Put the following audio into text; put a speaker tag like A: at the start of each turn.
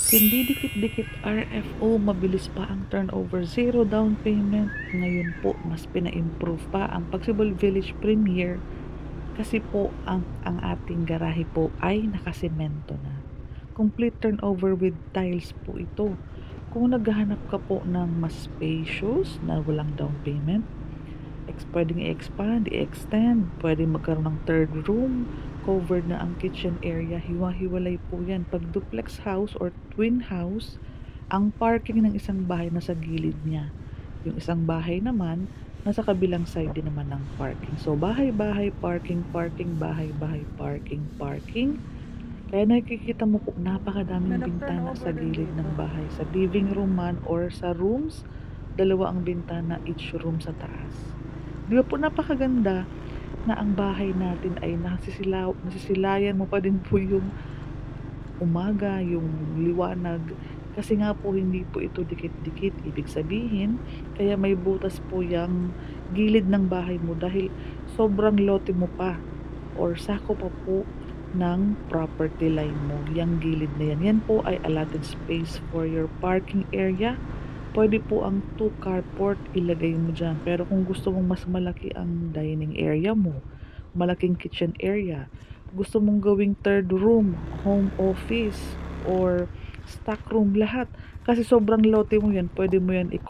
A: Hindi dikit-dikit RFO, mabilis pa ang turnover, zero down payment. Ngayon po, mas pina-improve pa ang Pagsibol Village Premier kasi po ang ating garahe po ay nakasemento na. Complete turnover with tiles po ito. Kung naghahanap ka po ng mas spacious na walang down payment, pwedeng i-expand, i-extend, pwedeng magkaroon ng third room, covered na ang kitchen area, hiwa-hiwalay po yan. Pag duplex house or twin house, ang parking ng isang bahay nasa gilid niya. Yung isang bahay naman, nasa kabilang side din naman ng parking. So, bahay-bahay, parking, parking, bahay-bahay, parking, parking. Kaya nakikita mo po, napakadaming bintana sa gilid ng bahay. Sa living room man or sa rooms, dalawa ang bintana each room sa taas. Di ba po napakaganda na ang bahay natin ay nasisilayan mo pa din po yung umaga, yung liwanag. Kasi nga po hindi po ito dikit-dikit. Ibig sabihin, kaya may butas po yung gilid ng bahay mo dahil sobrang lote mo pa or sako pa po ng property line mo. Yung gilid na yan. Yan po ay allotted space for your parking area. Pwede po ang 2 carport ilagay mo dyan. Pero kung gusto mong mas malaki ang dining area mo, malaking kitchen area, gusto mong gawing third room, home office, or stock room, lahat. Kasi sobrang lote mo yan, pwede mo yan